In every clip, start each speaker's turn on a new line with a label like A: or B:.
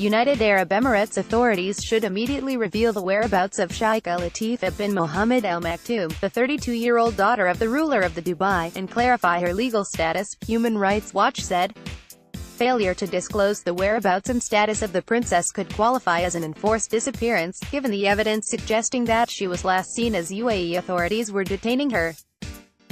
A: United Arab Emirates authorities should immediately reveal the whereabouts of Sheikha Latifa bin Mohammad al-Maktoum, the 32-year-old daughter of the ruler of the Dubai, and clarify her legal status, Human Rights Watch said. Failure to disclose the whereabouts and status of the princess could qualify as an enforced disappearance, given the evidence suggesting that she was last seen as UAE authorities were detaining her.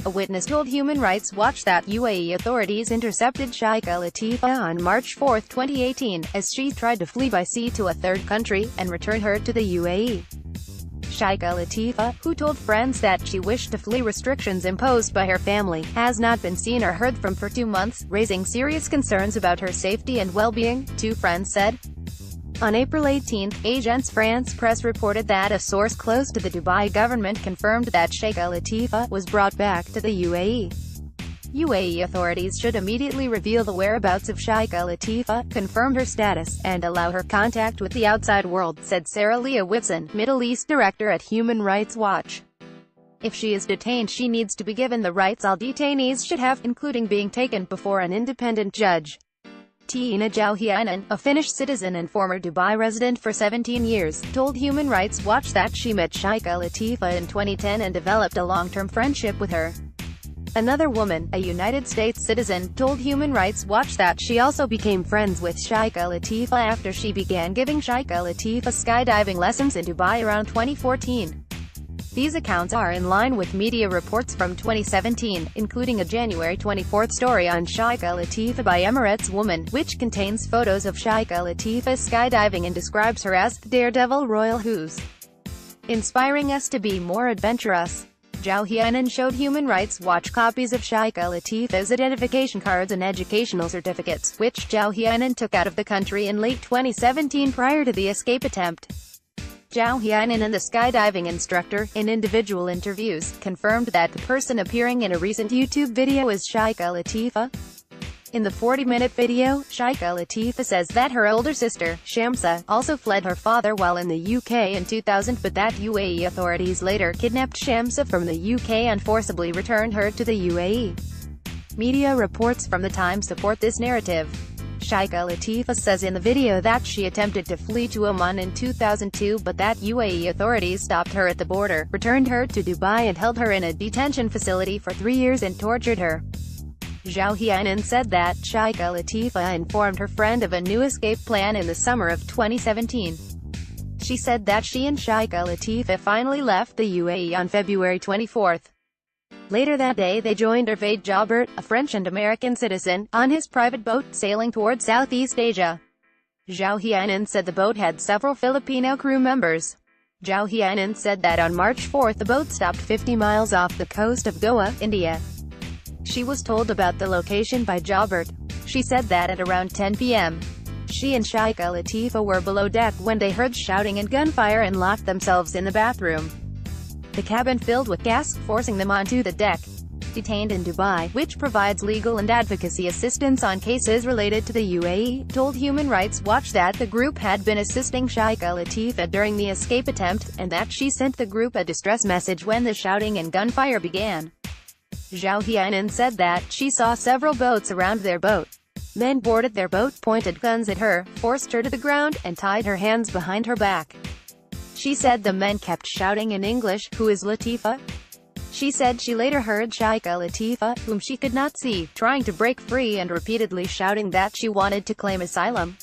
A: A witness told Human Rights Watch that UAE authorities intercepted Sheikha Latifa on March 4, 2018, as she tried to flee by sea to a third country, and return her to the UAE. Sheikha Latifa, who told friends that she wished to flee restrictions imposed by her family, has not been seen or heard from for 2 months, raising serious concerns about her safety and well-being, two friends said. On April 18, Agence France Presse reported that a source close to the Dubai government confirmed that Sheikha Latifa was brought back to the UAE. UAE authorities should immediately reveal the whereabouts of Sheikha Latifa, confirm her status, and allow her contact with the outside world, said Sarah Leah Whitson, Middle East Director at Human Rights Watch. If she is detained, she needs to be given the rights all detainees should have, including being taken before an independent judge. Tiina Jouhiainen, a Finnish citizen and former Dubai resident for 17 years, told Human Rights Watch that she met Sheikha Latifa in 2010 and developed a long-term friendship with her. Another woman, a United States citizen, told Human Rights Watch that she also became friends with Sheikha Latifa after she began giving Sheikha Latifa skydiving lessons in Dubai around 2014. These accounts are in line with media reports from 2017, including a January 24 story on Sheikha Latifa by Emirates Woman, which contains photos of Sheikha Latifa skydiving and describes her as daredevil royal who's inspiring us to be more adventurous. Jouhiainen showed Human Rights Watch copies of Sheikha Latifa's identification cards and educational certificates, which Jouhiainen took out of the country in late 2017 prior to the escape attempt. Jouhiainen and the skydiving instructor, in individual interviews, confirmed that the person appearing in a recent YouTube video is Sheikha Latifa. In the 40-minute video, Sheikha Latifa says that her older sister, Shamsa, also fled her father while in the UK in 2000, but that UAE authorities later kidnapped Shamsa from the UK and forcibly returned her to the UAE. Media reports from the time support this narrative. Sheikha Latifa says in the video that she attempted to flee to Oman in 2002 but that UAE authorities stopped her at the border, returned her to Dubai and held her in a detention facility for 3 years and tortured her. Jouhiainen said that Sheikha Latifa informed her friend of a new escape plan in the summer of 2017. She said that she and Sheikha Latifa finally left the UAE on February 24. Later that day they joined Hervé Jobert, a French and American citizen, on his private boat, sailing toward Southeast Asia. Jouhiainen said the boat had several Filipino crew members. Jouhiainen said that on March 4 the boat stopped 50 miles off the coast of Goa, India. She was told about the location by Jobert. She said that at around 10 p.m. she and Sheikha Latifa were below deck when they heard shouting and gunfire and locked themselves in the bathroom. The cabin filled with gas, forcing them onto the deck. Detained in Dubai, which provides legal and advocacy assistance on cases related to the UAE, told Human Rights Watch that the group had been assisting Sheikha Latifa during the escape attempt, and that she sent the group a distress message when the shouting and gunfire began. Jouhiainen said that she saw several boats around their boat. Men boarded their boat, pointed guns at her, forced her to the ground, and tied her hands behind her back. She said the men kept shouting in English, "Who is Latifa?" She said she later heard Sheikha Latifa, whom she could not see, trying to break free and repeatedly shouting that she wanted to claim asylum.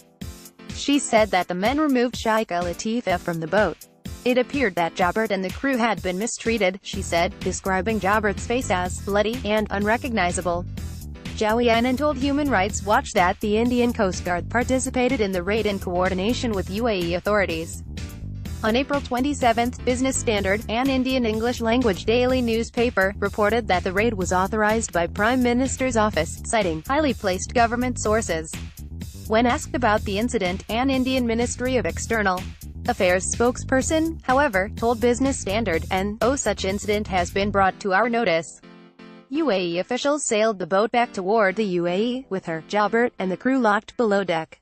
A: She said that the men removed Sheikha Latifa from the boat. It appeared that Jobert and the crew had been mistreated, she said, describing Jobert's face as bloody and unrecognizable. Jouhiainen told Human Rights Watch that the Indian Coast Guard participated in the raid in coordination with UAE authorities. On April 27, Business Standard, an Indian English-language daily newspaper, reported that the raid was authorized by Prime Minister's office, citing highly placed government sources. When asked about the incident, an Indian Ministry of External Affairs spokesperson, however, told Business Standard, "No such incident has been brought to our notice." UAE officials sailed the boat back toward the UAE, with her, Jobert, and the crew locked below deck.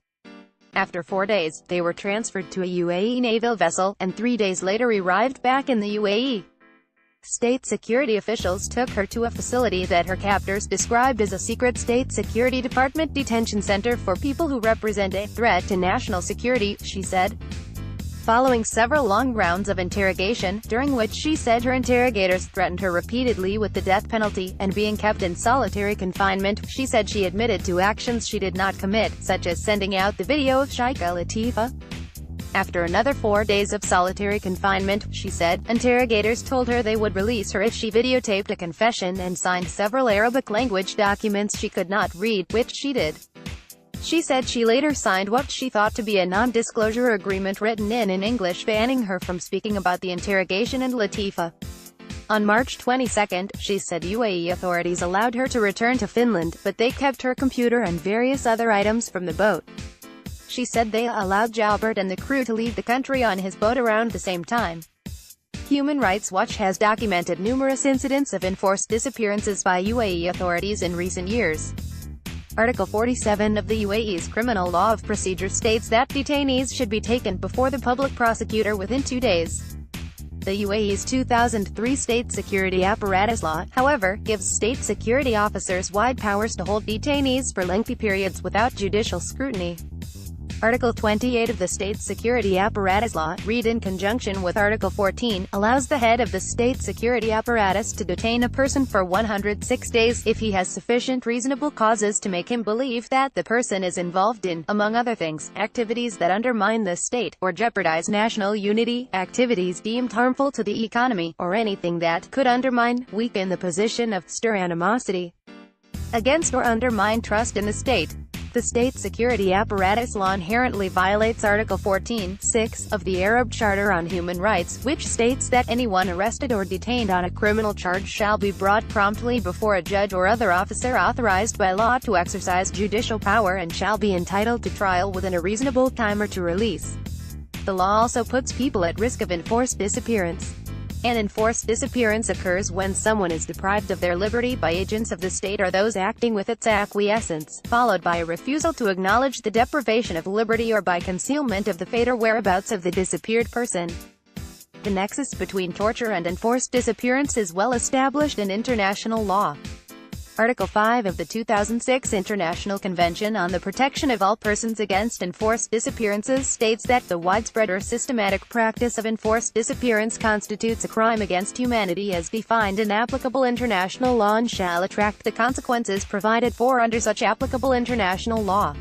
A: After 4 days, they were transferred to a UAE naval vessel, and 3 days later arrived back in the UAE. State security officials took her to a facility that her captors described as a secret State Security Department detention center for people who represent a threat to national security, she said. Following several long rounds of interrogation, during which she said her interrogators threatened her repeatedly with the death penalty, and being kept in solitary confinement, she said she admitted to actions she did not commit, such as sending out the video of Sheikha Latifa. After another 4 days of solitary confinement, she said, interrogators told her they would release her if she videotaped a confession and signed several Arabic language documents she could not read, which she did. She said she later signed what she thought to be a non-disclosure agreement written in English banning her from speaking about the interrogation and Latifa. On March 22, she said UAE authorities allowed her to return to Finland, but they kept her computer and various other items from the boat. She said they allowed Jalbert and the crew to leave the country on his boat around the same time. Human Rights Watch has documented numerous incidents of enforced disappearances by UAE authorities in recent years. Article 47 of the UAE's Criminal Law of Procedure states that detainees should be taken before the public prosecutor within 2 days. The UAE's 2003 State Security Apparatus Law, however, gives state security officers wide powers to hold detainees for lengthy periods without judicial scrutiny. Article 28 of the State Security Apparatus Law, read in conjunction with Article 14, allows the head of the state security apparatus to detain a person for 106 days, if he has sufficient reasonable causes to make him believe that the person is involved in, among other things, activities that undermine the state, or jeopardize national unity, activities deemed harmful to the economy, or anything that could undermine, weaken the position of, stir animosity against or undermine trust in the state. The State Security Apparatus Law inherently violates Article 14(6) of the Arab Charter on Human Rights, which states that anyone arrested or detained on a criminal charge shall be brought promptly before a judge or other officer authorized by law to exercise judicial power and shall be entitled to trial within a reasonable time or to release. The law also puts people at risk of enforced disappearance. An enforced disappearance occurs when someone is deprived of their liberty by agents of the state or those acting with its acquiescence, followed by a refusal to acknowledge the deprivation of liberty or by concealment of the fate or whereabouts of the disappeared person. The nexus between torture and enforced disappearance is well established in international law. Article 5 of the 2006 International Convention on the Protection of All Persons Against Enforced Disappearances states that the widespread or systematic practice of enforced disappearance constitutes a crime against humanity as defined in applicable international law and shall attract the consequences provided for under such applicable international law.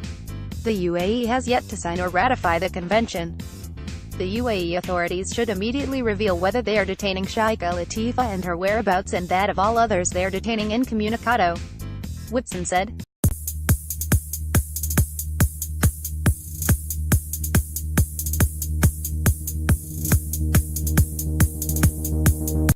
A: The UAE has yet to sign or ratify the convention. The UAE authorities should immediately reveal whether they are detaining Sheikha Latifa and her whereabouts and that of all others they are detaining incommunicado, Whitson said.